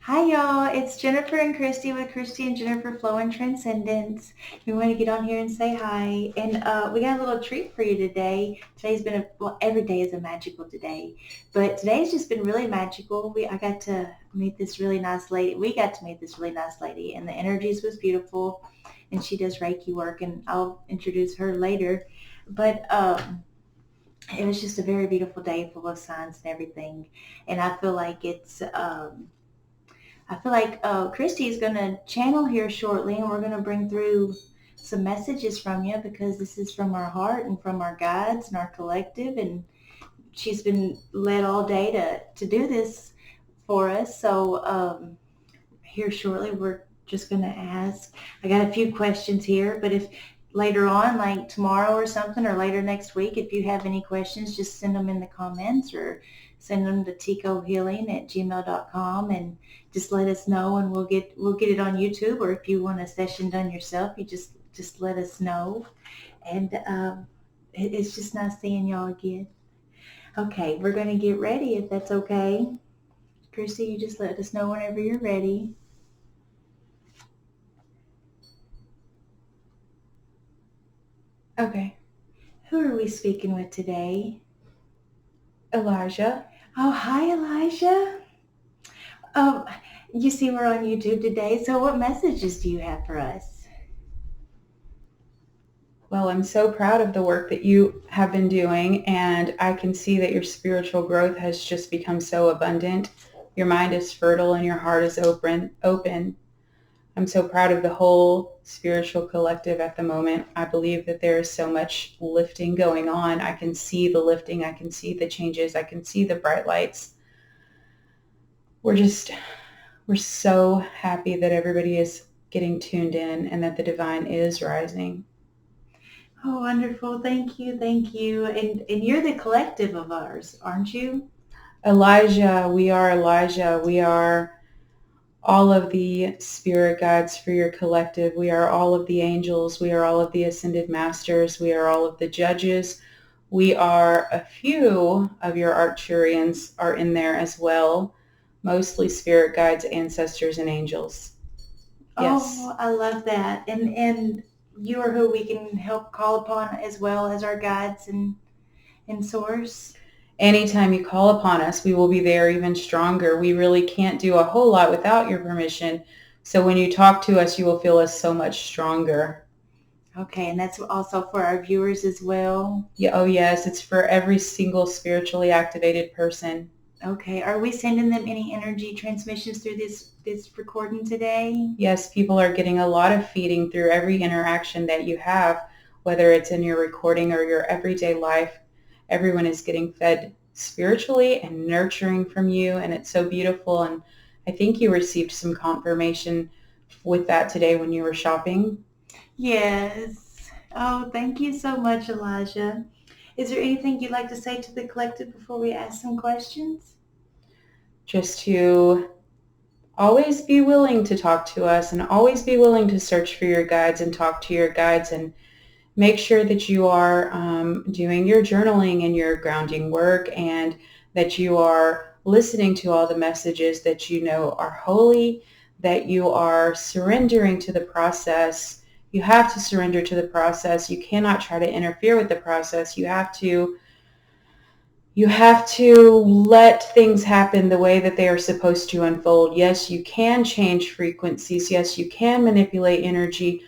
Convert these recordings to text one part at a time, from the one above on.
Hi y'all, it's Jennifer and Christy with Christy and Jennifer Flow and Transcendence. We want to get on here and say hi. And we got a little treat for you today. Every day is a magical day. But today's just been really magical. I got to meet this really nice lady. We got to meet this really nice lady and the energies was beautiful. And she does Reiki work and I'll introduce her later. But it was just a very beautiful day full of signs and everything. And I feel like Christy is going to channel here shortly, and we're going to bring through some messages from you because this is from our heart and from our guides and our collective. And she's been led all day to do this for us. So here shortly, we're just going to ask. I got a few questions here, but if later on, like tomorrow or something, or later next week, if you have any questions, just send them in the comments or send them to ticohealing@gmail.com and just let us know, and we'll get it on YouTube. Or if you want a session done yourself, you just let us know. And it's just nice seeing y'all again. Okay, we're going to get ready if that's okay. Christy, you just let us know whenever you're ready. Okay. Who are we speaking with today? Elijah. Oh, hi, Elijah. Um, you see we're on YouTube today, so what messages do you have for us? Well, I'm so proud of the work that you have been doing, and I can see that your spiritual growth has just become so abundant. Your mind is fertile and your heart is open. I'm so proud of the whole spiritual collective at the moment. I believe that there is so much lifting going on. I can see the lifting. I can see the changes. I can see the bright lights. We're so happy that everybody is getting tuned in and that the divine is rising. Oh, wonderful. Thank you. Thank you. And you're the collective of ours, aren't you? Elijah, we are Elijah. We are all of the spirit guides for your collective. We are all of the angels. We are all of the ascended masters. We are all of the judges. We are a few of your Arcturians are in there as well. Mostly spirit guides, ancestors, and angels. Yes. Oh, I love that. And you are who we can help call upon as well as our guides and source. Anytime you call upon us, we will be there even stronger. We really can't do a whole lot without your permission. So when you talk to us, you will feel us so much stronger. Okay, and that's also for our viewers as well. Yeah, oh yes, it's for every single spiritually activated person. Okay, are we sending them any energy transmissions through this recording today? Yes, people are getting a lot of feeding through every interaction that you have, whether it's in your recording or your everyday life. Everyone is getting fed spiritually and nurturing from you, and it's so beautiful. And I think you received some confirmation with that today when you were shopping. Yes. Oh, thank you so much, Elijah. Is there anything you'd like to say to the collective before we ask some questions? Just to always be willing to talk to us and always be willing to search for your guides and talk to your guides, and make sure that you are doing your journaling and your grounding work, and that you are listening to all the messages that you know are holy, that you are surrendering to the process. You have to surrender to the process. You cannot try to interfere with the process. You have to let things happen the way that they are supposed to unfold. Yes, you can change frequencies. Yes, you can manipulate energy.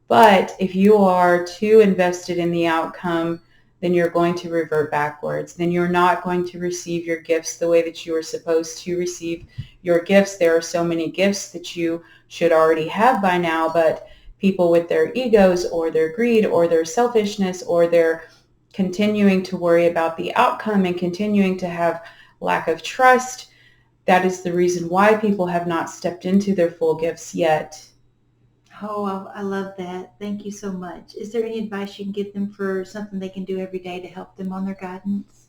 But if you are too invested in the outcome, then you're going to revert backwards. Then you're not going to receive your gifts the way that you were supposed to receive your gifts. There are so many gifts that you should already have by now, but people with their egos or their greed or their selfishness or their continuing to worry about the outcome and continuing to have lack of trust, that is the reason why people have not stepped into their full gifts yet. Oh, I love that. Thank you so much. Is there any advice you can give them for something they can do every day to help them on their guidance?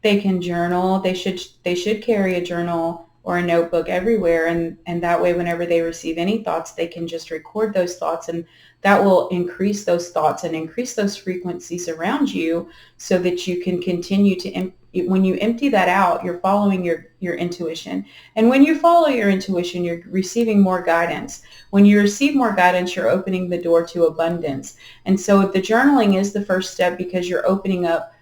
They can journal. They should carry a journal or a notebook everywhere, and that way whenever they receive any thoughts, they can just record those thoughts, and that will increase those thoughts and increase those frequencies around you so that you can continue to when you empty that out, you're following your intuition. And when you follow your intuition, you're receiving more guidance. When you receive more guidance, you're opening the door to abundance. And so the journaling is the first step, because you're opening up,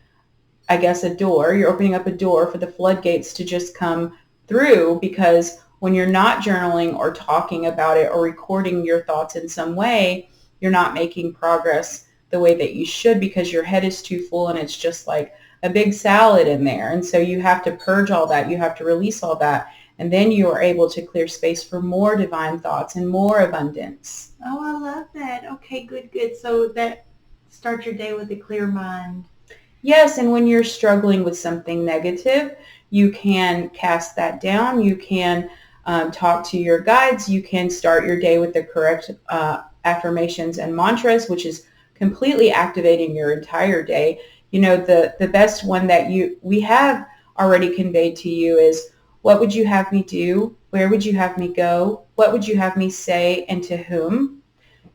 I guess, a door. You're opening up a door for the floodgates to just come through, because when you're not journaling or talking about it or recording your thoughts in some way, you're not making progress the way that you should, because your head is too full and it's just like a big salad in there. And so you have to purge all that. You have to release all that. And then you are able to clear space for more divine thoughts and more abundance. Oh, I love that. Okay, good, good. So that start your day with a clear mind. Yes, and when you're struggling with something negative, you can cast that down. You can talk to your guides. You can start your day with the correct affirmations and mantras, which is completely activating your entire day. You know, the best one that we have already conveyed to you is, what would you have me do? Where would you have me go? What would you have me say, and to whom?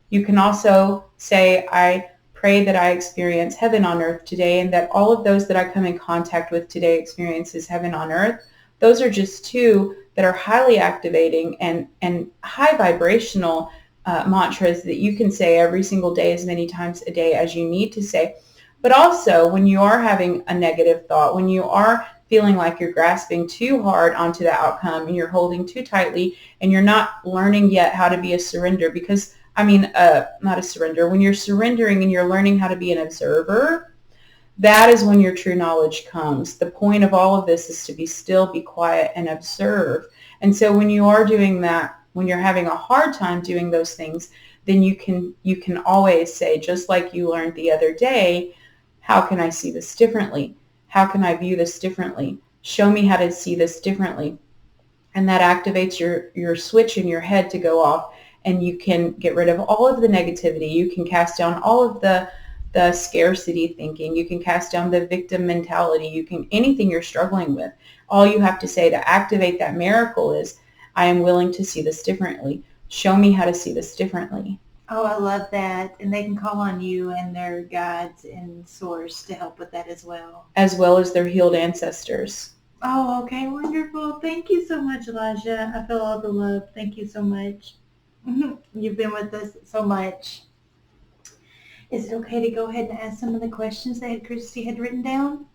You can also say, I pray that I experience heaven on earth today, and that all of those that I come in contact with today experiences heaven on earth. Those are just two that are highly activating and high vibrational mantras that you can say every single day, as many times a day as you need to say. But also, when you are having a negative thought, when you are feeling like you're grasping too hard onto the outcome and you're holding too tightly and you're not learning yet how to be a surrender, because not a surrender. When you're surrendering and you're learning how to be an observer, that is when your true knowledge comes. The point of all of this is to be still, be quiet, and observe. And so when you are doing that, when you're having a hard time doing those things, then you can always say, just like you learned the other day, how can I see this differently? How can I view this differently? Show me how to see this differently. And that activates your switch in your head to go off, and you can get rid of all of the negativity. You can cast down all of the scarcity thinking. You can cast down the victim mentality. You can, anything you're struggling with. All you have to say to activate that miracle is, I am willing to see this differently. Show me how to see this differently. Oh, I love that. And they can call on you and their guides and source to help with that as well. As well as their healed ancestors. Oh, okay, wonderful. Thank you so much, Elijah. I feel all the love. Thank you so much. You've been with us so much. Is it okay to go ahead and ask some of the questions that Christy had written down?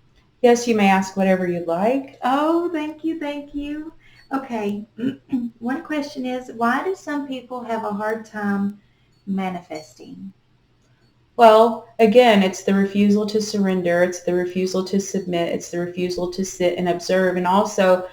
Yes, you may ask whatever you'd like. Oh, thank you, thank you. Okay, one question is, why do some people have a hard time manifesting? Well, again, it's the refusal to surrender. It's the refusal to submit. It's the refusal to sit and observe. And also,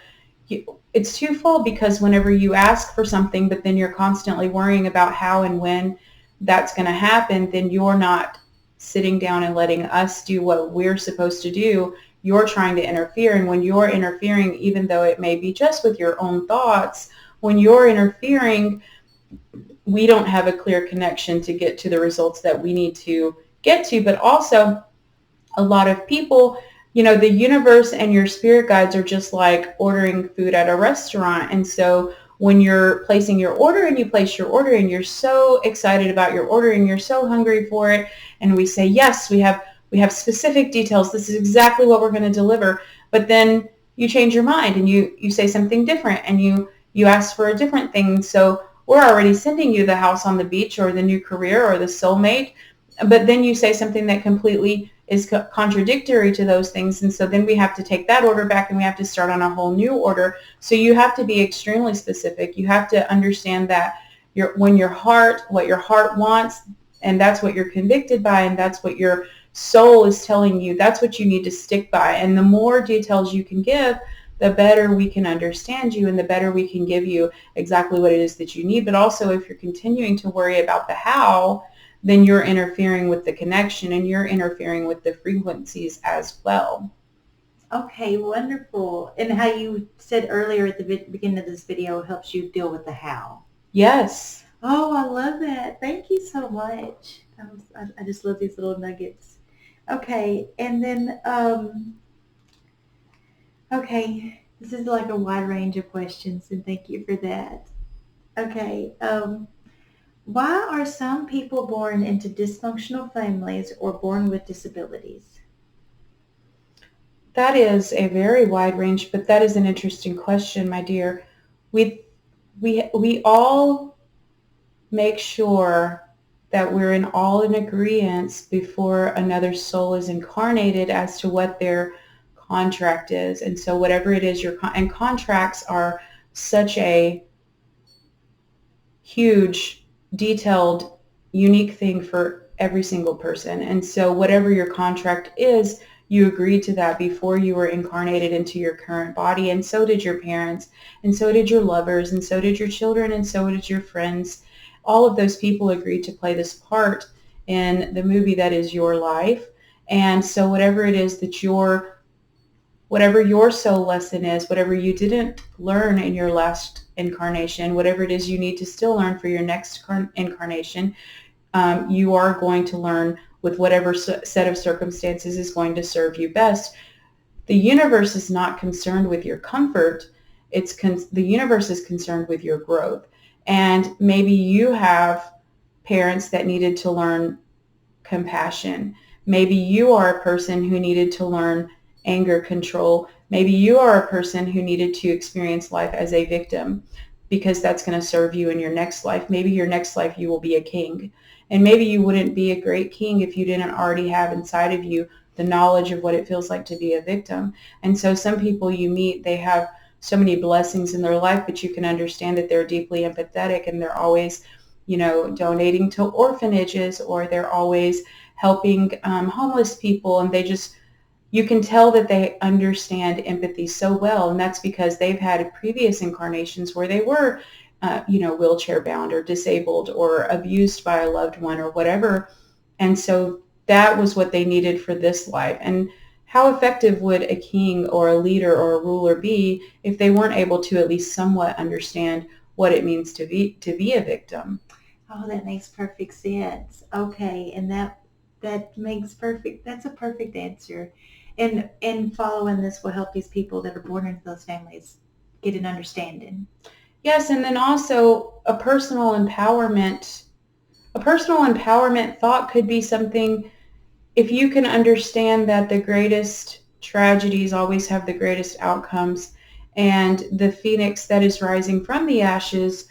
it's twofold, because whenever you ask for something, but then you're constantly worrying about how and when that's going to happen, then you're not sitting down and letting us do what we're supposed to do. You're trying to interfere. And when you're interfering, even though it may be just with your own thoughts, when you're interfering, we don't have a clear connection to get to the results that we need to get to. But also, a lot of people, the universe and your spirit guides are just like ordering food at a restaurant. And so when you're placing your order and you place your order and you're so excited about your order and you're so hungry for it, and we say, yes, we have specific details. This is exactly what we're going to deliver. But then you change your mind and you say something different, and you ask for a different thing. So we're already sending you the house on the beach or the new career or the soulmate, but then you say something that completely is contradictory to those things. And so then we have to take that order back and we have to start on a whole new order. So you have to be extremely specific. You have to understand that what your heart wants, and that's what you're convicted by, and that's what your soul is telling you, that's what you need to stick by. And the more details you can give, the better we can understand you, and the better we can give you exactly what it is that you need. But also, if you're continuing to worry about the how, then you're interfering with the connection, and you're interfering with the frequencies as well. Okay, wonderful. And how you said earlier at the beginning of this video helps you deal with the how. Yes. Oh, I love that. Thank you so much. I just love these little nuggets. Okay, and then, okay, this is like a wide range of questions, and thank you for that. Okay, why are some people born into dysfunctional families or born with disabilities? That is a very wide range, but that is an interesting question, my dear. We we all make sure that we're all in agreement before another soul is incarnated as to what their contract is. And so whatever it is and contracts are such a huge, detailed, unique thing for every single person. And so whatever your contract is, you agreed to that before you were incarnated into your current body. And so did your parents, and so did your lovers, and so did your children, and so did your friends. All of those people agreed to play this part in the movie that is your life. And so whatever it is that whatever your soul lesson is, whatever you didn't learn in your last incarnation, whatever it is you need to still learn for your next incarnation, you are going to learn with whatever set of circumstances is going to serve you best. The universe is not concerned with your comfort. The universe is concerned with your growth. And maybe you have parents that needed to learn compassion. Maybe you are a person who needed to learn anger control. Maybe you are a person who needed to experience life as a victim, because that's going to serve you in your next life. Maybe your next life you will be a king. And maybe you wouldn't be a great king if you didn't already have inside of you the knowledge of what it feels like to be a victim. And so some people you meet, they have so many blessings in their life, but you can understand that they're deeply empathetic, and they're always, donating to orphanages, or they're always helping homeless people. And you can tell that they understand empathy so well. And that's because they've had previous incarnations where they were, wheelchair bound or disabled or abused by a loved one or whatever. And so that was what they needed for this life. And how effective would a king or a leader or a ruler be if they weren't able to at least somewhat understand what it means to be a victim? Oh, that makes perfect sense. Okay, and that makes perfect. That's a perfect answer. And following this will help these people that are born into those families get an understanding. Yes, and then also a personal empowerment thought could be something. If you can understand that the greatest tragedies always have the greatest outcomes, and the phoenix that is rising from the ashes,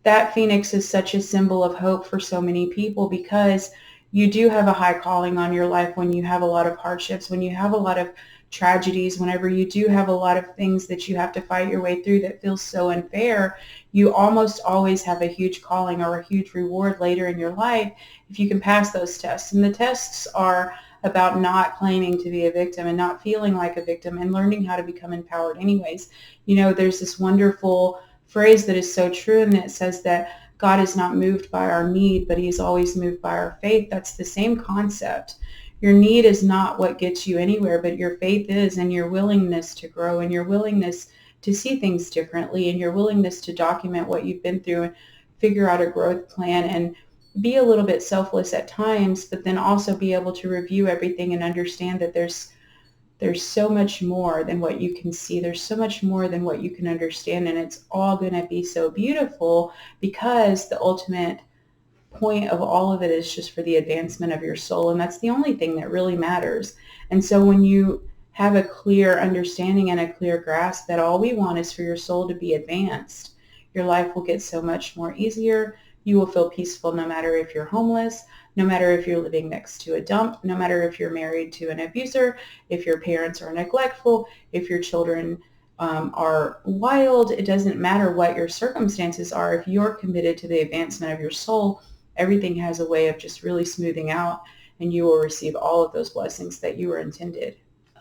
that phoenix is such a symbol of hope for so many people, because you do have a high calling on your life when you have a lot of hardships, when you have a lot of tragedies, whenever you do have a lot of things that you have to fight your way through that feels so unfair. You almost always have a huge calling or a huge reward later in your life if you can pass those tests. And the tests are about not claiming to be a victim and not feeling like a victim and learning how to become empowered anyways. There's this wonderful phrase that is so true, and it says that God is not moved by our need, but he is always moved by our faith. That's the same concept. Your need is not what gets you anywhere, but your faith is, and your willingness to grow, and your willingness to see things differently, and your willingness to document what you've been through and figure out a growth plan, and be a little bit selfless at times, but then also be able to review everything and understand that there's so much more than what you can see. There's so much more than what you can understand, and it's all going to be so beautiful, because the ultimate point of all of it is just for the advancement of your soul, and that's the only thing that really matters. And so when you have a clear understanding and a clear grasp that all we want is for your soul to be advanced, your life will get so much more easier. You will feel peaceful no matter if you're homeless, no matter if you're living next to a dump, no matter if you're married to an abuser, if your parents are neglectful, if your children are wild. It doesn't matter what your circumstances are. If you're committed to the advancement of your soul, everything has a way of just really smoothing out, and you will receive all of those blessings that you were intended.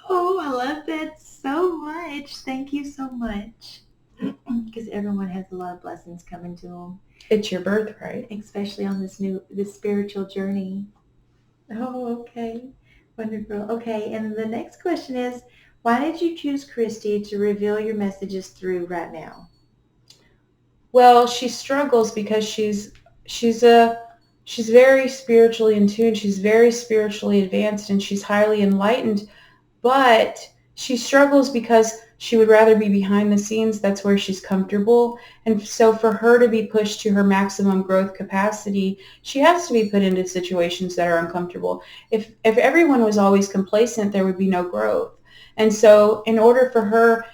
Oh, I love that so much. Thank you so much. Because everyone has a lot of blessings coming to them, It's your birthright. especially on this spiritual journey. Oh, okay. Wonderful. Okay, and the next question is, why did you choose Christy to reveal your messages through right now? Well, she struggles because she's very spiritually in tune. She's very spiritually advanced, and she's highly enlightened, but she struggles because she would rather be behind the scenes. That's where she's comfortable. And so for her to be pushed to her maximum growth capacity, she has to be put into situations that are uncomfortable. If everyone was always complacent, there would be no growth. And so in order for her,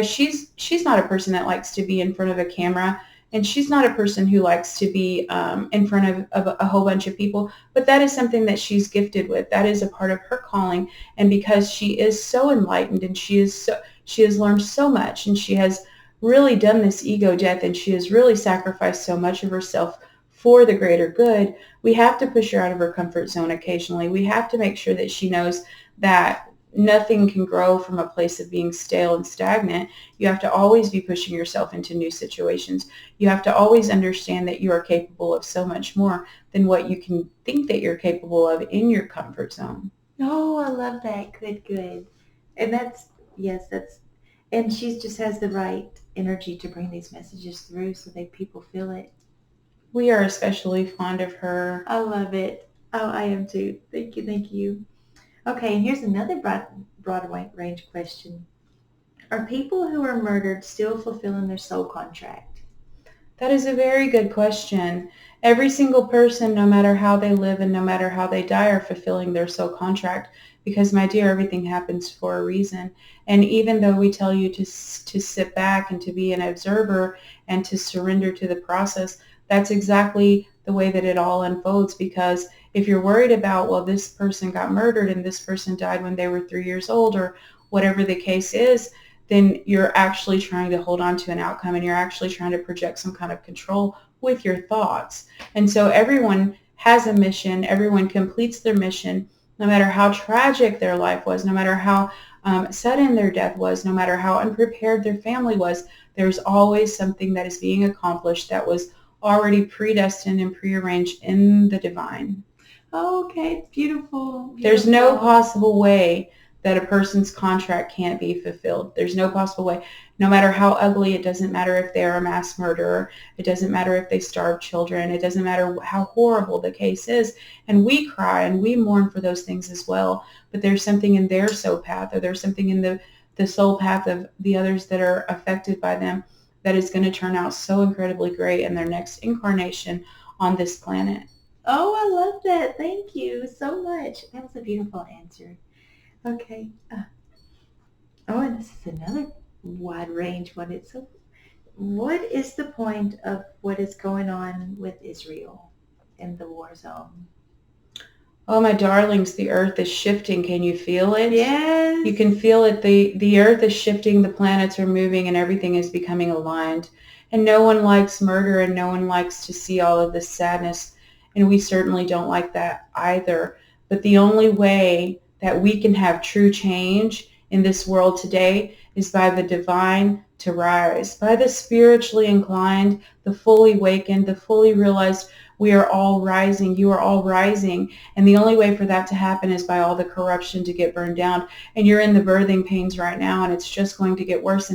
she's not a person that likes to be in front of a camera, and she's not a person who likes to be in front of a whole bunch of people, but that is something that she's gifted with. That is a part of her calling. And because she is so enlightened, and she has learned so much, and she has really done this ego death, and she has really sacrificed so much of herself for the greater good, we have to push her out of her comfort zone occasionally. We have to make sure that she knows that nothing can grow from a place of being stale and stagnant. You have to always be pushing yourself into new situations. You have to always understand that you are capable of so much more than what you can think that you're capable of in your comfort zone. Oh, I love that. Good, good. And yes, and she just has the right energy to bring these messages through so that people feel it. We are especially fond of her. I love it. Oh, I am too. Thank you, thank you. Okay, and here's another broad range question. Are people who are murdered still fulfilling their soul contract? That is a very good question. Every single person, no matter how they live and no matter how they die, are fulfilling their soul contract, because, my dear, everything happens for a reason. And even though we tell you to sit back and to be an observer and to surrender to the process, that's exactly the way that it all unfolds. Because if you're worried about, well, this person got murdered and this person died when they were 3 years old, or whatever the case is, then you're actually trying to hold on to an outcome, and you're actually trying to project some kind of control with your thoughts. And so everyone has a mission. Everyone completes their mission, no matter how tragic their life was, no matter how sudden their death was, no matter how unprepared their family was. There's always something that is being accomplished that was already predestined and prearranged in the divine. Oh, okay, it's beautiful. There's no possible way that a person's contract can't be fulfilled. There's no possible way. No matter how ugly, it doesn't matter if they're a mass murderer. It doesn't matter if they starve children. It doesn't matter how horrible the case is. And we cry and we mourn for those things as well. But there's something in their soul path, or there's something in the soul path of the others that are affected by them, that is going to turn out so incredibly great in their next incarnation on this planet. Oh, I love that. Thank you so much. That was a beautiful answer. Okay. Oh, and this is another wide range one. What is the point of what is going on with Israel in the war zone? Oh, my darlings, the earth is shifting. Can you feel it? Yes. You can feel it. The earth is shifting, the planets are moving, and everything is becoming aligned. And no one likes murder, and no one likes to see all of this sadness. And we certainly don't like that either. But the only way that we can have true change in this world today is by the divine to rise, by the spiritually inclined, the fully awakened, the fully realized. We are all rising. You are all rising. And the only way for that to happen is by all the corruption to get burned down. And you're in the birthing pains right now, and it's just going to get worse.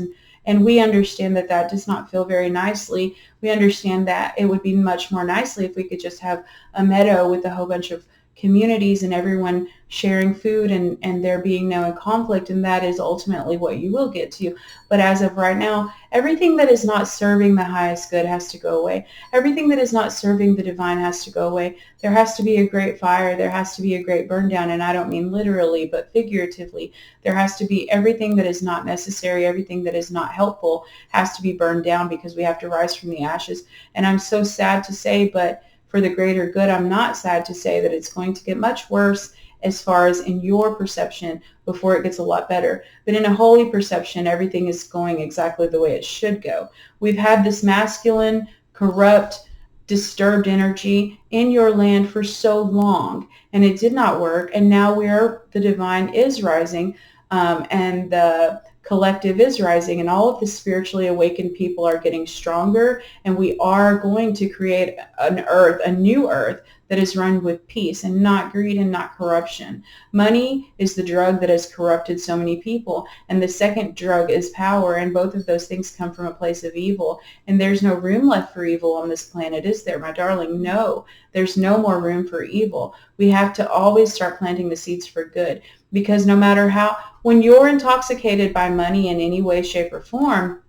And we understand that that does not feel very nicely. We understand that it would be much more nicely if we could just have a meadow with a whole bunch of communities and everyone sharing food, and there being no conflict, and that is ultimately what you will get to. But as of right now, everything that is not serving the highest good has to go away. Everything that is not serving the divine has to go away. There has to be a great fire. There has to be a great burn down, and I don't mean literally, but figuratively. There has to be everything that is not necessary, everything that is not helpful has to be burned down, because we have to rise from the ashes. And I'm so sad to say, but for the greater good, I'm not sad to say that it's going to get much worse as far as in your perception before it gets a lot better. But in a holy perception, everything is going exactly the way it should go. We've had this masculine, corrupt, disturbed energy in your land for so long, and it did not work. And now the divine is rising, and the collective is rising, and all of the spiritually awakened people are getting stronger, and we are going to create an earth, a new earth, that is run with peace and not greed and not corruption. Money is the drug that has corrupted so many people, and the second drug is power, and both of those things come from a place of evil. And there's no room left for evil on this planet, is there, my darling? No, there's no more room for evil. We have to always start planting the seeds for good, because no matter how, when you're intoxicated by money in any way, shape, or form,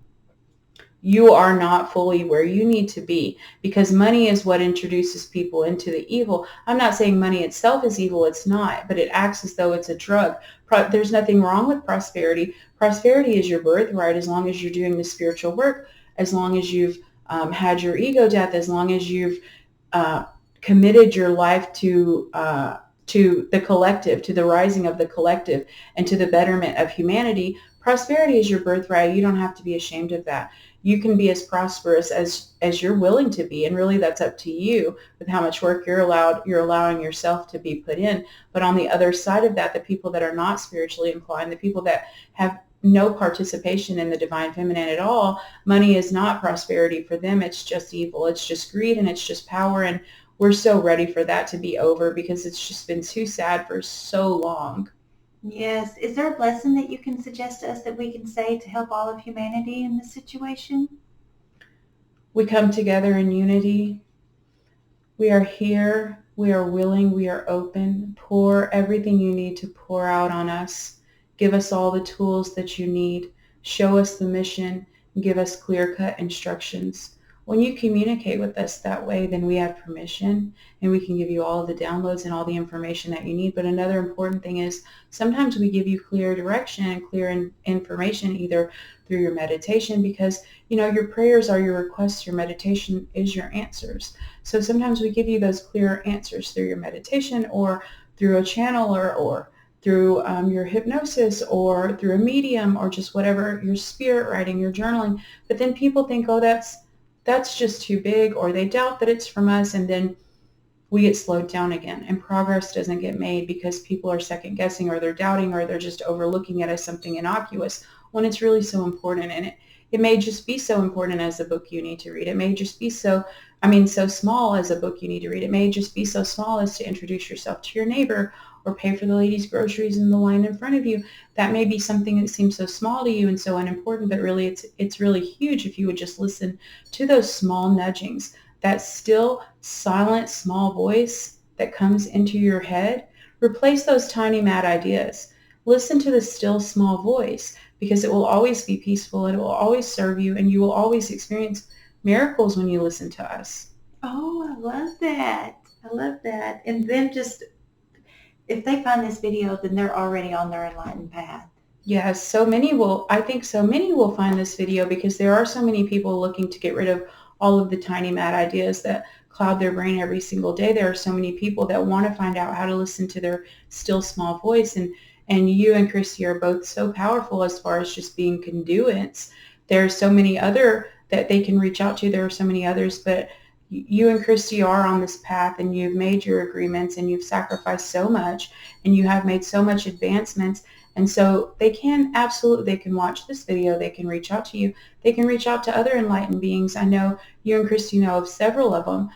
you are not fully where you need to be, because money is what introduces people into the evil. I'm not saying money itself is evil. It's not, but it acts as though it's a drug. There's nothing wrong with prosperity. Prosperity is your birthright as long as you're doing the spiritual work, as long as you've had your ego death, as long as you've uh, committed your life to the collective, to the rising of the collective, and to the betterment of humanity. Prosperity is your birthright. You don't have to be ashamed of that. You can be as prosperous as you're willing to be, and really that's up to you with how much work you're allowing yourself to be put in. But on the other side of that, the people that are not spiritually inclined, the people that have no participation in the divine feminine at all, money is not prosperity for them. It's just evil. It's just greed, and it's just power. And we're so ready for that to be over, because it's just been too sad for so long. Yes. Is there a blessing that you can suggest to us that we can say to help all of humanity in this situation? We come together in unity. We are here. We are willing. We are open. Pour everything you need to pour out on us. Give us all the tools that you need. Show us the mission. And give us clear-cut instructions. When you communicate with us that way, then we have permission, and we can give you all of the downloads and all the information that you need. But another important thing is sometimes we give you clear direction and clear information either through your meditation, because your prayers are your requests, your meditation is your answers. So sometimes we give you those clear answers through your meditation, or through a channeler, or through your hypnosis, or through a medium, or just whatever, your spirit writing, your journaling. But then people think, oh, that's just too big, or they doubt that it's from us, and then we get slowed down again, and progress doesn't get made because people are second guessing, or they're doubting, or they're just overlooking it as something innocuous when it's really so important. And it may just be so important as a book you need to read. It may just be so small as a book you need to read. It may just be so small as to introduce yourself to your neighbor, or pay for the lady's groceries in the line in front of you. That may be something that seems so small to you and so unimportant, but really it's really huge if you would just listen to those small nudgings, that still, silent, small voice that comes into your head. Replace those tiny, mad ideas. Listen to the still, small voice, because it will always be peaceful, and it will always serve you, and you will always experience miracles when you listen to us. Oh, I love that. I love that. And then just, if they find this video, then they're already on their enlightened path. Yes, I think so many will find this video, because there are so many people looking to get rid of all of the tiny mad ideas that cloud their brain every single day. There are so many people that want to find out how to listen to their still small voice, and you and Christy are both so powerful as far as just being conduits. There are so many other that they can reach out to. There are so many others, but you and Christy are on this path, and you've made your agreements, and you've sacrificed so much, and you have made so much advancements. And so they can watch this video. They can reach out to you. They can reach out to other enlightened beings. I know you and Christy know of several of them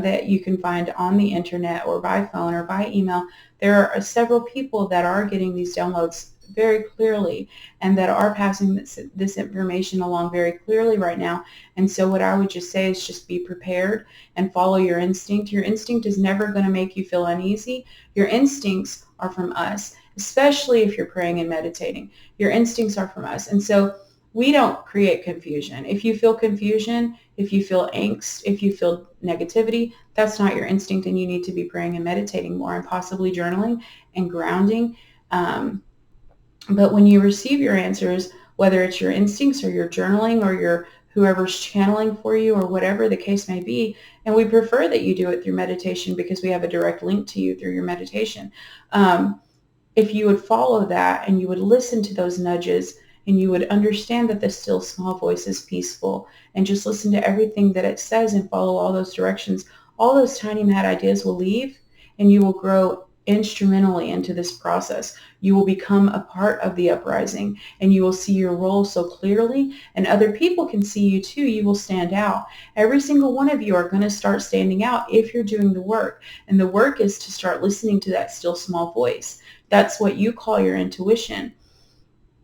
that you can find on the internet, or by phone, or by email. There are several people that are getting these downloads very clearly, and that are passing this information along very clearly right now. And so what I would just say is just be prepared and follow your instinct. Your instinct is never going to make you feel uneasy. Your instincts are from us, especially if you're praying and meditating. Your instincts are from us. And so we don't create confusion. If you feel confusion, if you feel angst, if you feel negativity, that's not your instinct, and you need to be praying and meditating more, and possibly journaling and grounding. But when you receive your answers, whether it's your instincts, or your journaling, or your whoever's channeling for you, or whatever the case may be, and we prefer that you do it through meditation, because we have a direct link to you through your meditation. If you would follow that, and you would listen to those nudges, and you would understand that the still small voice is peaceful, and just listen to everything that it says and follow all those directions, all those tiny mad ideas will leave, and you will grow instrumentally into this process. You will become a part of the uprising, and you will see your role so clearly, and other people can see you too. You will stand out. Every single one of you are going to start standing out if you're doing the work. And the work is to start listening to that still small voice. That's what you call your intuition.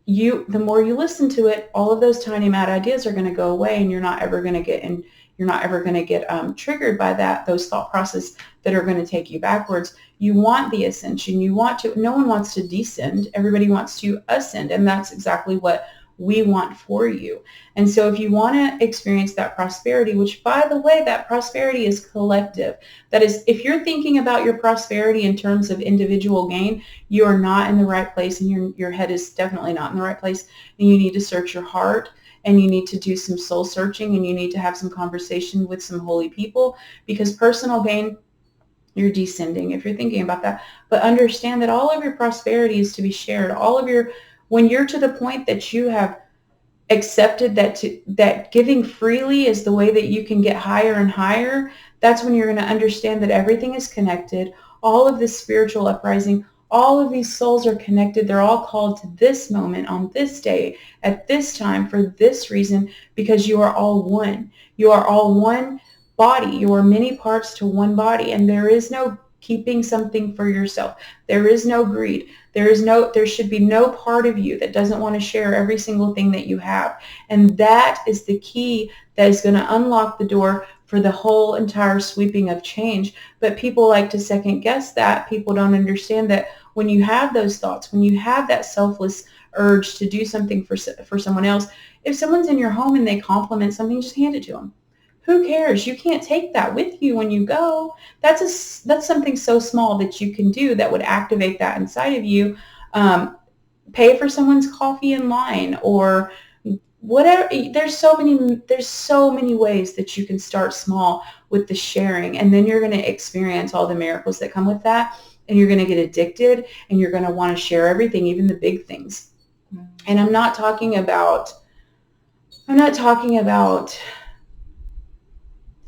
The more you listen to it, all of those tiny mad ideas are going to go away, and you're not ever going to get triggered by those thought processes that are going to take you backwards. You want the ascension. No one wants to descend. Everybody wants to ascend. And that's exactly what we want for you. And so if you want to experience that prosperity, which by the way, that prosperity is collective. That is, if you're thinking about your prosperity in terms of individual gain, you are not in the right place, and your head is definitely not in the right place. And you need to search your heart, and you need to do some soul searching, and you need to have some conversation with some holy people, because personal gain, you're descending if you're thinking about that. But understand that all of your prosperity is to be shared. When you're to the point that you have accepted that giving freely is the way that you can get higher and higher, that's when you're going to understand that everything is connected. All of this spiritual uprising, all of these souls are connected. They're all called to this moment on this day at this time for this reason, because you are all one. You are all one body. You are many parts to one body, and there is no keeping something for yourself. There is no greed. There should be no part of you that doesn't want to share every single thing that you have. And that is the key that is going to unlock the door for the whole entire sweeping of change. But people like to second guess that. People don't understand that when you have those thoughts, when you have that selfless urge to do something for someone else, if someone's in your home and they compliment something, just hand it to them. Who cares? You can't take that with you when you go. That's something so small that you can do that would activate that inside of you. Pay for someone's coffee in line, or whatever. There's so many ways that you can start small with the sharing, and then you're going to experience all the miracles that come with that, and you're going to get addicted, and you're going to want to share everything, even the big things. And I'm not talking about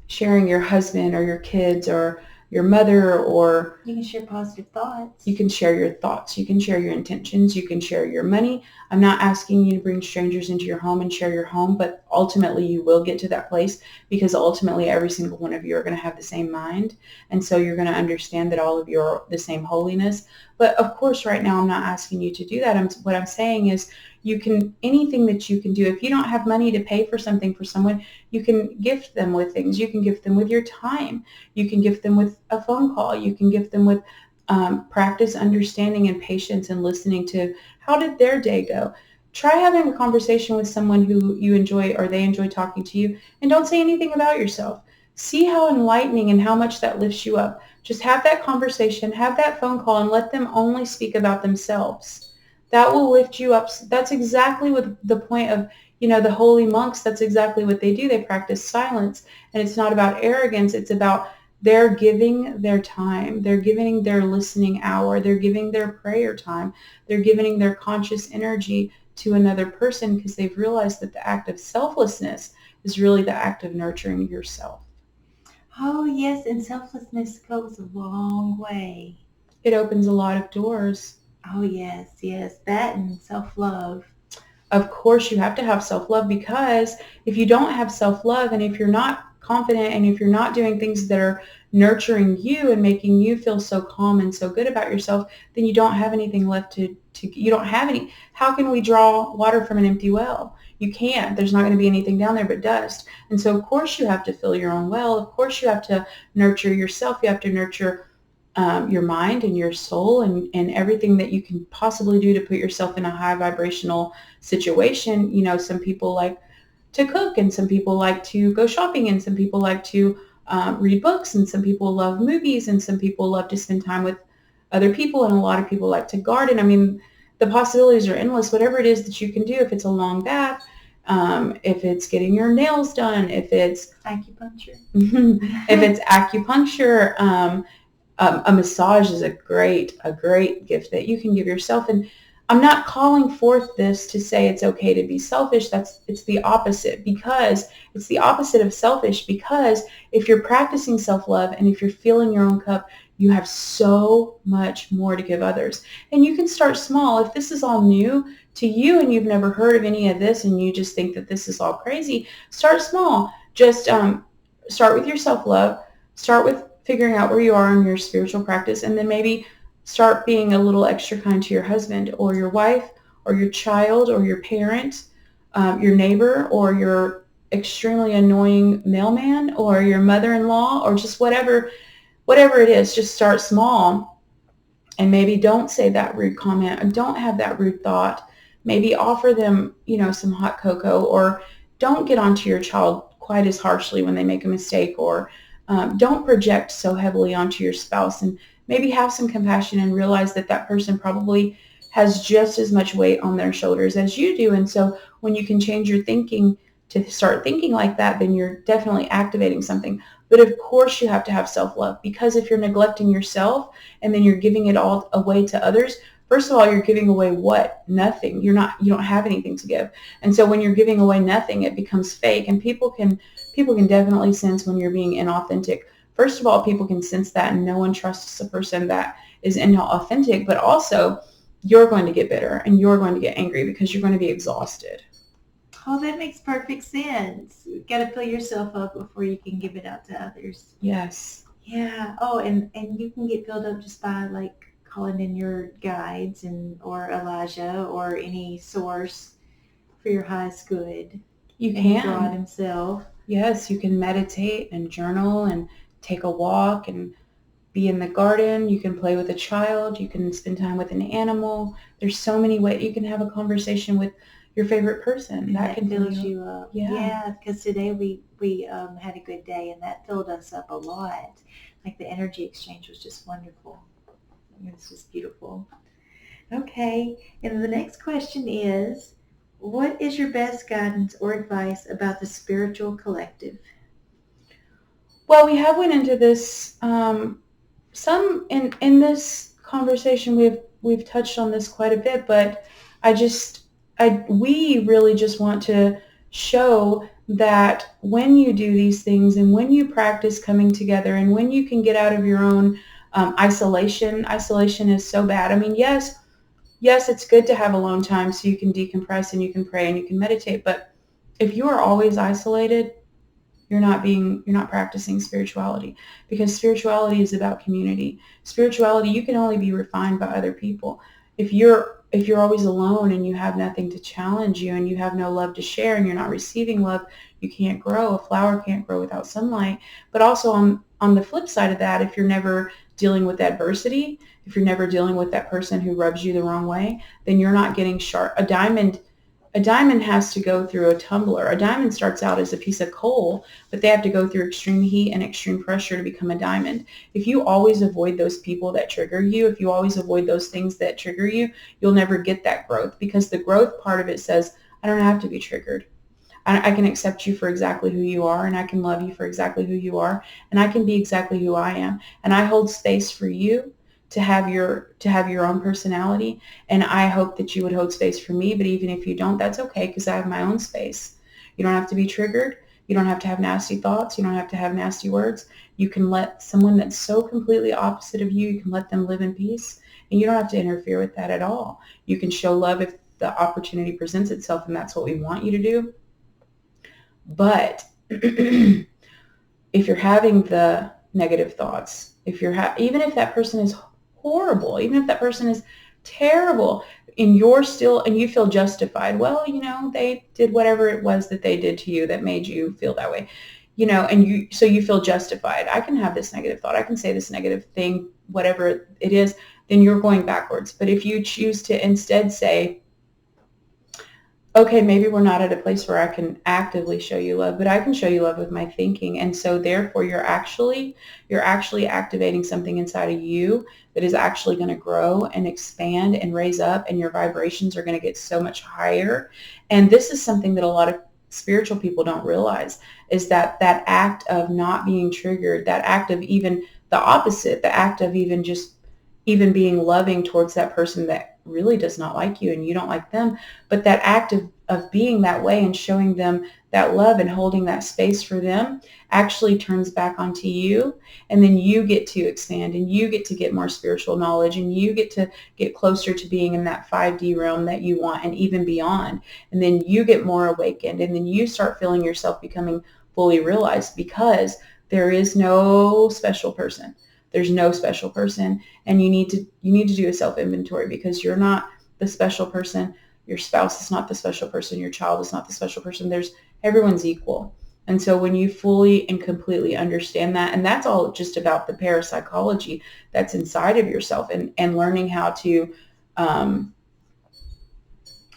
sharing your husband or your kids or your mother, or You can share positive thoughts. you can share your thoughts, you can share your intentions, you can share your money. I'm not asking you to bring strangers into your home and share your home, but ultimately you will get to that place, because ultimately every single one of you are going to have the same mind. And so you're going to understand that all of you are the same holiness. But of course, right now I'm not asking you to do that. What I'm saying is, anything that you can do. If you don't have money to pay for something for someone, you can gift them with things. You can gift them with your time. You can gift them with a phone call. You can gift them with practice understanding and patience and listening to how did their day go. Try having a conversation with someone who you enjoy, or they enjoy talking to you, and don't say anything about yourself. See how enlightening and how much that lifts you up. Just have that conversation, have that phone call, and let them only speak about themselves. That will lift you up. That's exactly what the point of, the holy monks, that's exactly what they do. They practice silence, and it's not about arrogance. It's about they're giving their time. They're giving their listening hour. They're giving their prayer time. They're giving their conscious energy to another person, because they've realized that the act of selflessness is really the act of nurturing yourself. Oh, yes, and selflessness goes a long way. It opens a lot of doors. Oh, yes, that and self-love. Of course, you have to have self-love, because if you don't have self-love, and if you're not confident, and if you're not doing things that are nurturing you and making you feel so calm and so good about yourself, then you don't have anything left you don't have any. How can we draw water from an empty well? You can't. There's not going to be anything down there but dust. And so, of course, you have to fill your own well. Of course, you have to nurture yourself. You have to nurture your mind and your soul, and everything that you can possibly do to put yourself in a high vibrational situation. Some people like to cook, and some people like to go shopping, and some people like to read books, and some people love movies, and some people love to spend time with other people, and a lot of people like to garden. I mean, the possibilities are endless. Whatever it is that you can do, if it's a long bath, if it's getting your nails done, if it's acupuncture, if it's acupuncture, a massage is a great gift that you can give yourself. And I'm not calling forth this to say it's okay to be selfish. It's the opposite, because it's the opposite of selfish, because if you're practicing self-love and if you're filling your own cup, you have so much more to give others. And you can start small. If this is all new to you and you've never heard of any of this and you just think that this is all crazy, start small. Just start with your self-love. Start with figuring out where you are in your spiritual practice, and then maybe start being a little extra kind to your husband or your wife or your child or your parent, your neighbor, or your extremely annoying mailman, or your mother-in-law, or just whatever it is. Just start small, and maybe don't say that rude comment, or don't have that rude thought, maybe offer them, some hot cocoa, or don't get onto your child quite as harshly when they make a mistake, or don't project so heavily onto your spouse, and maybe have some compassion and realize that that person probably has just as much weight on their shoulders as you do. And so when you can change your thinking to start thinking like that, then you're definitely activating something. But of course you have to have self-love, because if you're neglecting yourself and then you're giving it all away to others, first of all, you're giving away what? Nothing. You don't have anything to give. And so when you're giving away nothing, it becomes fake, and people can definitely sense when you're being inauthentic. First of all, people can sense that, and no one trusts a person that is inauthentic, but also you're going to get bitter and you're going to get angry because you're going to be exhausted. Oh, that makes perfect sense. You got to fill yourself up before you can give it out to others. Yes. Yeah. Oh, and you can get filled up just by like calling in your guides or Elijah or any source for your highest good. You And God can. himself. Yes, you can meditate and journal and take a walk and be in the garden. You can play with a child. You can spend time with an animal. There's so many ways. You can have a conversation with your favorite person. And that can fills you up. Yeah. Because today we had a good day, and that filled us up a lot. Like the energy exchange was just wonderful. It's just beautiful. Okay, and the next question is, what is your best guidance or advice about the spiritual collective? Well, we have went into this some in this conversation. We've touched on this quite a bit, but we really just want to show that when you do these things and when you practice coming together and when you can get out of your own isolation is so bad. I mean, yes, it's good to have alone time so you can decompress and you can pray and you can meditate, but if you are always isolated, you're not practicing spirituality, because spirituality is about community. Spirituality, you can only be refined by other people. If you're always alone and you have nothing to challenge you and you have no love to share and you're not receiving love, you can't grow. A flower can't grow without sunlight. But also on the flip side of that, if you're never dealing with adversity, if you're never dealing with that person who rubs you the wrong way, then you're not getting sharp. A diamond has to go through a tumbler. A diamond starts out as a piece of coal, but they have to go through extreme heat and extreme pressure to become a diamond. If you always avoid those people that trigger you, if you always avoid those things that trigger you, you'll never get that growth, because the growth part of it says, I don't have to be triggered. I can accept you for exactly who you are, and I can love you for exactly who you are, and I can be exactly who I am. And I hold space for you to have your own personality, and I hope that you would hold space for me. But even if you don't, that's okay, because I have my own space. You don't have to be triggered. You don't have to have nasty thoughts. You don't have to have nasty words. You can let someone that's so completely opposite of you can let them live in peace, and you don't have to interfere with that at all. You can show love if the opportunity presents itself, and that's what we want you to do. But if you're having the negative thoughts, even if that person is horrible, even if that person is terrible, and you feel justified, well, they did whatever it was that they did to you that made you feel that way, so you feel justified. I can have this negative thought. I can say this negative thing, whatever it is, then you're going backwards. But if you choose to instead say, okay, maybe we're not at a place where I can actively show you love, but I can show you love with my thinking. And so therefore you're actually activating something inside of you that is actually going to grow and expand and raise up, and your vibrations are going to get so much higher. And this is something that a lot of spiritual people don't realize, is that act of not being triggered, that act of even the opposite, the act of even being loving towards that person that really does not like you and you don't like them, but that act of being that way and showing them that love and holding that space for them actually turns back onto you, and then you get to expand and you get to get more spiritual knowledge and you get to get closer to being in that 5D realm that you want and even beyond, and then you get more awakened, and then you start feeling yourself becoming fully realized, because there is no special person. There's no special person, and you need to do a self-inventory, because you're not the special person. Your spouse is not the special person. Your child is not the special person. Everyone's equal. And so when you fully and completely understand that, and that's all just about the parapsychology that's inside of yourself, and learning how to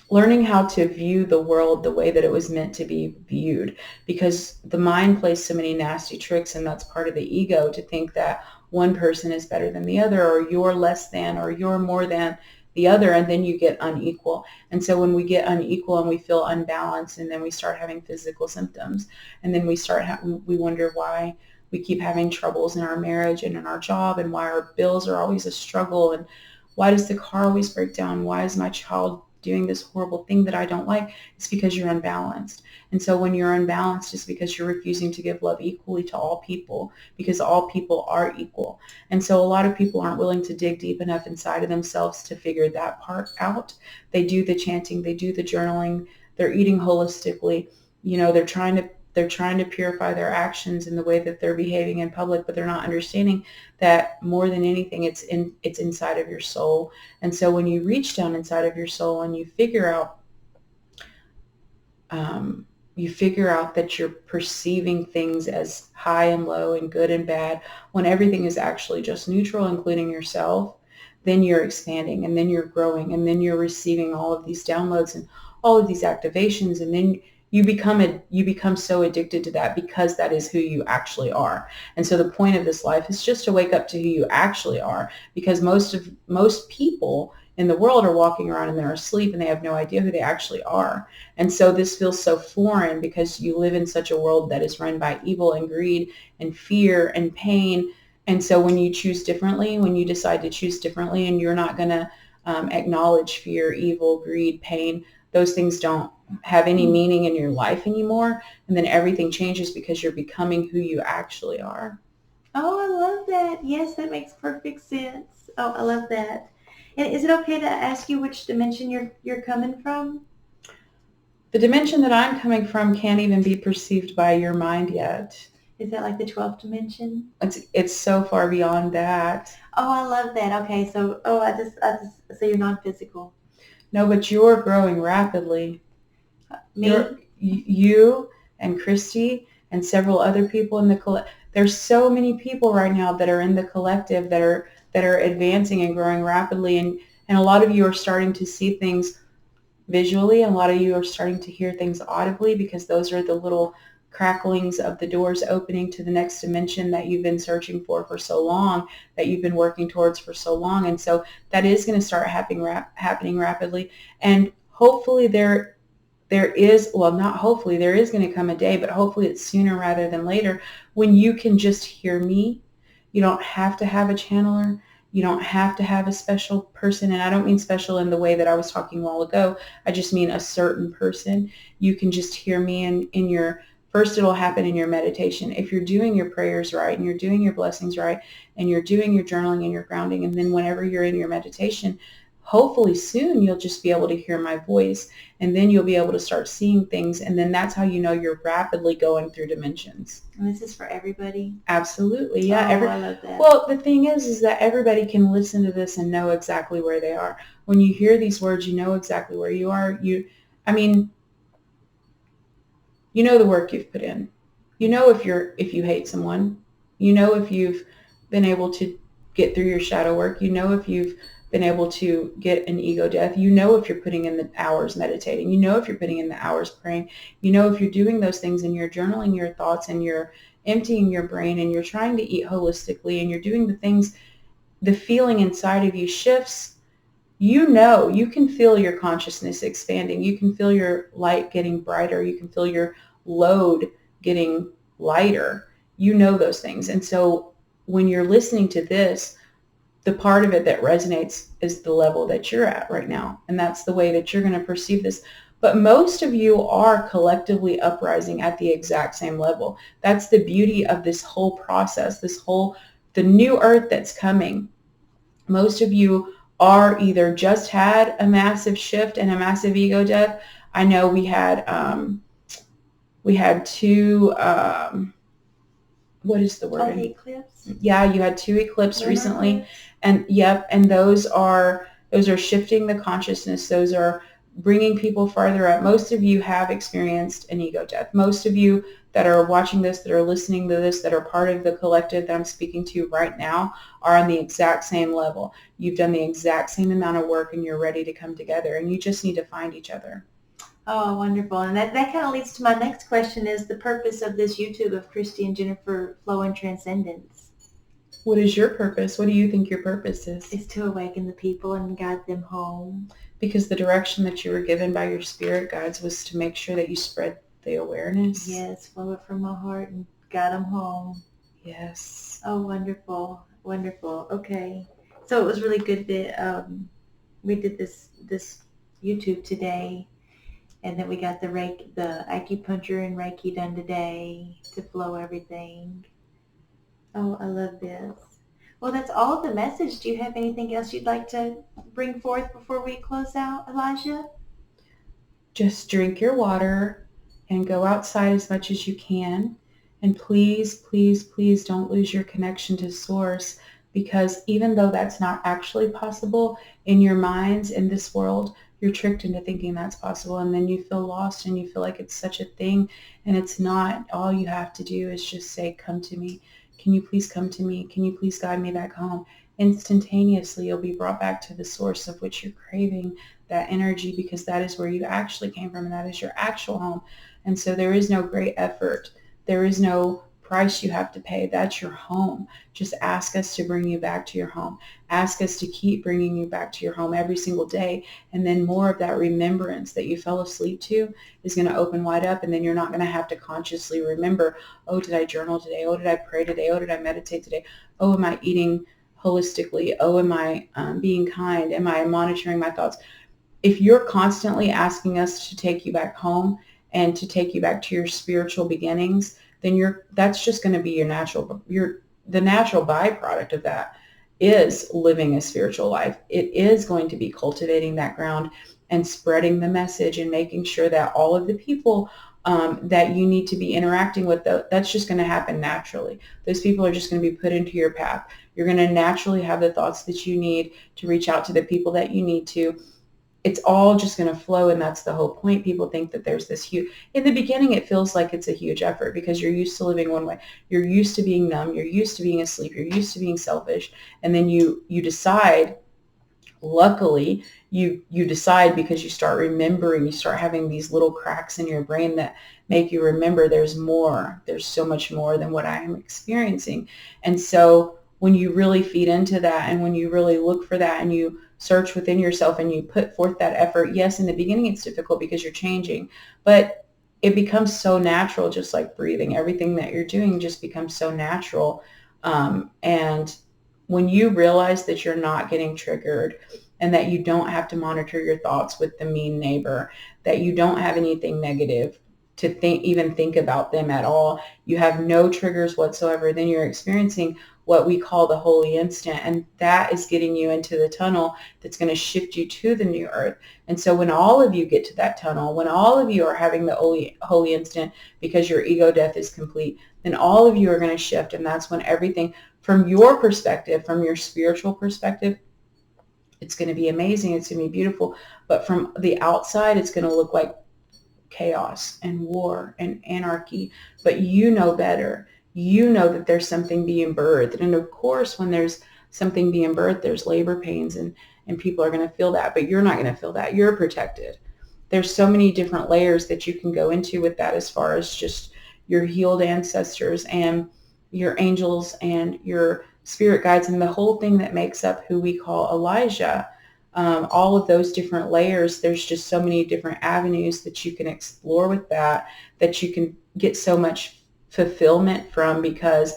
learning how to view the world the way that it was meant to be viewed, because the mind plays so many nasty tricks, and that's part of the ego, to think that one person is better than the other, or you're less than, or you're more than the other, and then you get unequal. And so when we get unequal and we feel unbalanced, and then we start having physical symptoms, and then we wonder why we keep having troubles in our marriage and in our job, and why our bills are always a struggle, and why does the car always break down? Why is my child doing this horrible thing that I don't like? It's because you're unbalanced. And so when you're unbalanced, it's because you're refusing to give love equally to all people, because all people are equal. And so a lot of people aren't willing to dig deep enough inside of themselves to figure that part out. They do the chanting, they do the journaling, they're eating holistically. They're trying to purify their actions in the way that they're behaving in public, but they're not understanding that more than anything, it's inside of your soul. And so when you reach down inside of your soul and you figure out that you're perceiving things as high and low and good and bad, when everything is actually just neutral, including yourself, then you're expanding, and then you're growing, and then you're receiving all of these downloads and all of these activations, and then you become so addicted to that, because that is who you actually are. And so the point of this life is just to wake up to who you actually are, because most people in the world are walking around and they're asleep, and they have no idea who they actually are. And so this feels so foreign, because you live in such a world that is run by evil and greed and fear and pain. And so when you choose differently, when you decide to choose differently, and you're not going to acknowledge fear, evil, greed, pain, those things don't have any meaning in your life anymore. And then everything changes, because you're becoming who you actually are. Oh, I love that. Yes, that makes perfect sense. Oh, I love that. And is it okay to ask you which dimension you're coming from? The dimension that I'm coming from can't even be perceived by your mind yet. Is that like the 12th dimension? It's so far beyond that. Oh, I love that. Okay, so so you're non-physical. No, but you're growing rapidly. Me? You and Christy and several other people in the collective. There's so many people right now that are in the collective that are advancing and growing rapidly, and a lot of you are starting to see things visually, and a lot of you are starting to hear things audibly, because those are the little cracklings of the doors opening to the next dimension that you've been searching for so long, that you've been working towards for so long. And so that is going to start happening rapidly. And hopefully there is, well, not hopefully, there is going to come a day, but hopefully it's sooner rather than later, when you can just hear me. You don't have to have a channeler. You don't have to have a special person. And I don't mean special in the way that I was talking a while ago. I just mean a certain person. You can just hear me in your, first it'll happen in your meditation. If you're doing your prayers right, and you're doing your blessings right, and you're doing your journaling and your grounding, and then whenever you're in your meditation, hopefully soon you'll just be able to hear my voice, and then you'll be able to start seeing things, and then that's how you know you're rapidly going through dimensions. And this is for everybody? Absolutely, yeah. Oh, I love that. Well, the thing is that everybody can listen to this and know exactly where they are. When you hear these words, you know exactly where you are. You know the work you've put in. You know if you hate someone. You know if you've been able to get through your shadow work. You know if you've been able to get an ego death. You know if you're putting in the hours meditating. You know if you're putting in the hours praying. You know if you're doing those things, and you're journaling your thoughts, and you're emptying your brain, and you're trying to eat holistically, and you're doing the things, the feeling inside of you shifts. You know, you can feel your consciousness expanding. You can feel your light getting brighter. You can feel your load getting lighter. You know those things. And so when you're listening to this, the part of it that resonates is the level that you're at right now. And that's the way that you're going to perceive this. But most of you are collectively uprising at the exact same level. That's the beauty of this whole process, the new earth that's coming. Most of you are either just had a massive shift and a massive ego death. I know we had two, what is the word? Oh, the eclipse? Yeah, you had two eclipses recently. Eclipse? And yep, and those are shifting the consciousness. Those are bringing people farther up. Most of you have experienced an ego death. Most of you that are watching this, that are listening to this, that are part of the collective that I'm speaking to right now are on the exact same level. You've done the exact same amount of work and you're ready to come together, and you just need to find each other. Oh, wonderful. And that kind of leads to my next question, is the purpose of this YouTube of Christy and Jennifer Flow and Transcendence. What is your purpose? What do you think your purpose is? Is to awaken the people and guide them home. Because the direction that you were given by your spirit guides was to make sure that you spread the awareness. Yes, flow it from my heart and guide them home. Yes. Oh, wonderful. Wonderful. Okay. So it was really good that we did this YouTube today. And then we got the acupuncture and Reiki done today to flow everything. Oh, I love this. Well, that's all of the message. Do you have anything else you'd like to bring forth before we close out, Elijah? Just drink your water and go outside as much as you can. And please, please, please don't lose your connection to Source, because even though that's not actually possible in your minds in this world, you're tricked into thinking that's possible, and then you feel lost and you feel like it's such a thing, and it's not. All you have to do is just say, come to me. Can you please come to me? Can you please guide me back home? Instantaneously, you'll be brought back to the source of which you're craving, that energy, because that is where you actually came from and that is your actual home. And so there is no great effort. There is no price you have to pay. That's your home. Just ask us to bring you back to your home. Ask us to keep bringing you back to your home every single day. And then more of that remembrance that you fell asleep to is going to open wide up. And then you're not going to have to consciously remember, oh, did I journal today? Oh, did I pray today? Oh, did I meditate today? Oh, am I eating holistically? Oh, am I being kind? Am I monitoring my thoughts? If you're constantly asking us to take you back home and to take you back to your spiritual beginnings, then that's just going to be the natural byproduct of that is living a spiritual life. It is going to be cultivating that ground and spreading the message and making sure that all of the people that you need to be interacting with, that's just going to happen naturally. Those people are just going to be put into your path. You're going to naturally have the thoughts that you need to reach out to the people that you need to. It's all just going to flow, and that's the whole point. People think that there's this huge, in the beginning it feels like it's a huge effort because you're used to living one way. You're used to being numb. You're used to being asleep. You're used to being selfish. And then you decide, luckily, you decide because you start remembering, you start having these little cracks in your brain that make you remember there's more. There's so much more than what I am experiencing. And so when you really feed into that and when you really look for that and you search within yourself and you put forth that effort, yes, in the beginning it's difficult because you're changing, but it becomes so natural, just like breathing. Everything that you're doing just becomes so natural. And when you realize that you're not getting triggered and that you don't have to monitor your thoughts with the mean neighbor, that you don't have anything negative to even think about them at all, you have no triggers whatsoever, then you're experiencing what we call the holy instant. And that is getting you into the tunnel that's going to shift you to the new earth. And so when all of you get to that tunnel, when all of you are having the holy instant because your ego death is complete, then all of you are going to shift. And that's when everything from your perspective, from your spiritual perspective, it's going to be amazing. It's going to be beautiful. But from the outside, it's going to look like chaos and war and anarchy. But you know better. You know that there's something being birthed. And of course, when there's something being birthed, there's labor pains and people are going to feel that, but you're not going to feel that. You're protected. There's so many different layers that you can go into with that, as far as just your healed ancestors and your angels and your spirit guides and the whole thing that makes up who we call Elijah. All of those different layers, there's just so many different avenues that you can explore with that you can get so much fulfillment from, because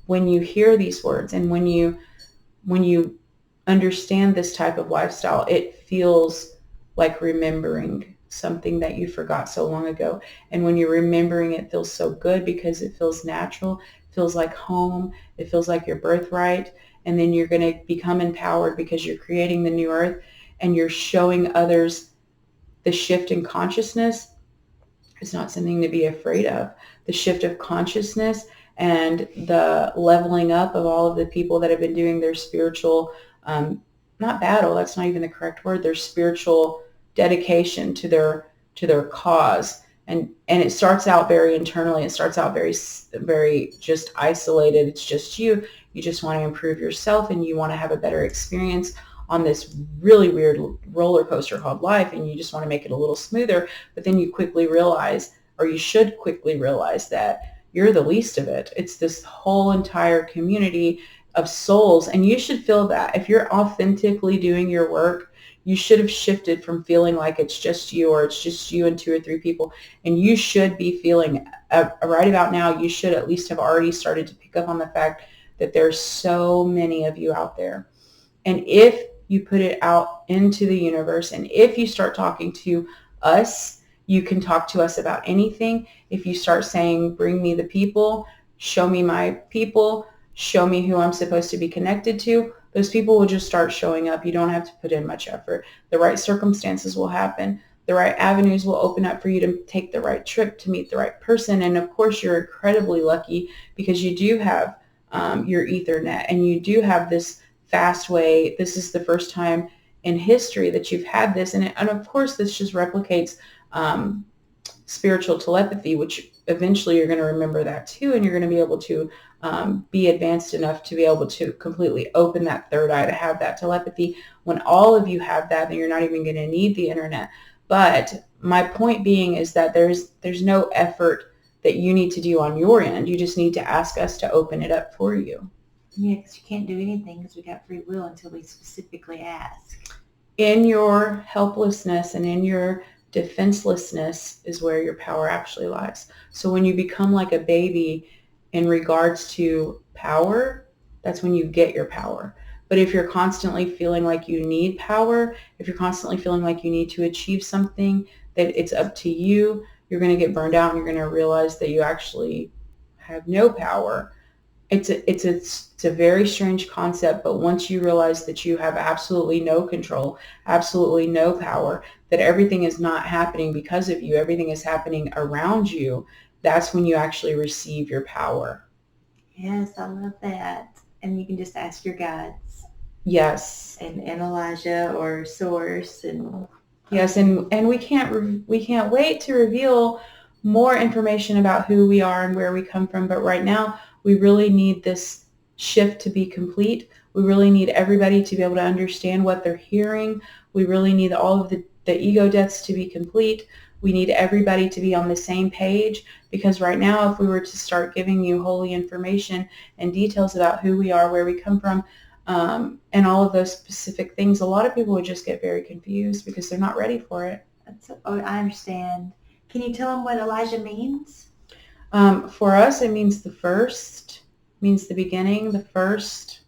when you hear these words and when you understand this type of lifestyle, it feels like remembering something that you forgot so long ago. And when you're remembering, it feels so good because it feels natural, it feels like home, it feels like your birthright. And then you're going to become empowered because you're creating the new earth and you're showing others the shift in consciousness. It's not something to be afraid of. The shift of consciousness and the leveling up of all of the people that have been doing their spiritual, not battle, that's not even the correct word, their spiritual dedication to their cause. And it starts out very internally. It starts out very just isolated. It's just you just want to improve yourself, and you want to have a better experience on this really weird roller coaster called life, and you just want to make it a little smoother. But then you quickly realize, or you should quickly realize, that you're the least of it. It's this whole entire community of souls, and you should feel that. If you're authentically doing your work, you should have shifted from feeling like it's just you, or it's just you and two or three people, and you should be feeling, right about now, you should at least have already started to pick up on the fact that there's so many of you out there. And if you put it out into the universe, and if you start talking to us, you can talk to us about anything. If you start saying, bring me the people, show me my people, show me who I'm supposed to be connected to, those people will just start showing up. You don't have to put in much effort. The right circumstances will happen. The right avenues will open up for you to take the right trip, to meet the right person. And of course, you're incredibly lucky because you do have your Ethernet, and you do have this fast way. This is the first time in history that you've had this. And of course, this just replicates spiritual telepathy, which eventually you're going to remember that too. And you're going to be able to be advanced enough to be able to completely open that third eye to have that telepathy. When all of you have that, then you're not even going to need the internet. But my point being is that there's no effort that you need to do on your end. You just need to ask us to open it up for you. Yeah, because you can't do anything because we got free will until we specifically ask. In your helplessness and in your defenselessness is where your power actually lies. So when you become like a baby in regards to power, that's when you get your power. But if you're constantly feeling like you need power, if you're constantly feeling like you need to achieve something, that it's up to you, you're going to get burned out, and you're going to realize that you actually have no power. It's a very strange concept, but once you realize that you have absolutely no control, absolutely no power, that everything is not happening because of you, everything is happening around you, that's when you actually receive your power. Yes, I love that. And you can just ask your guides Yes. and Elijah or Source and Yes, and we can't wait to reveal more information about who we are and where we come from. But right now, we really need this shift to be complete. We really need everybody to be able to understand what they're hearing. We really need all of the ego deaths to be complete. We need everybody to be on the same page, because right now, if we were to start giving you holy information and details about who we are, where we come from, and all of those specific things, a lot of people would just get very confused because they're not ready for it. I understand. Can you tell them what Elijah means? For us, it means the first, means the beginning, the first.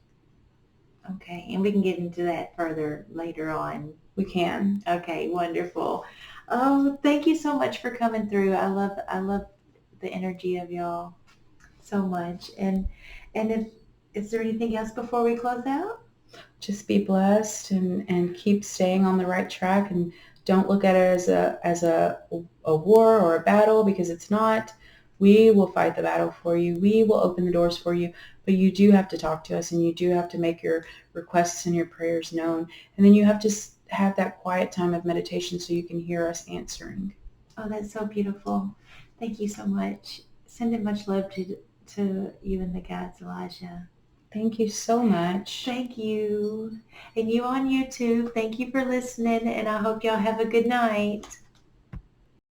Okay, and we can get into that further later on. We can. Okay, wonderful. Oh, thank you so much for coming through. I love the energy of y'all so much. And if is there anything else before we close out? Just be blessed and keep staying on the right track, and don't look at it as a war or a battle, because it's not. We will fight the battle for you. We will open the doors for you, but you do have to talk to us, and you do have to make your requests and your prayers known. And then you have to have that quiet time of meditation so you can hear us answering. Oh, that's so beautiful. Thank you so much. Sending much love to you and the guides, Elijah. Thank you so much. Thank you. And you on YouTube, thank you for listening, and I hope y'all have a good night.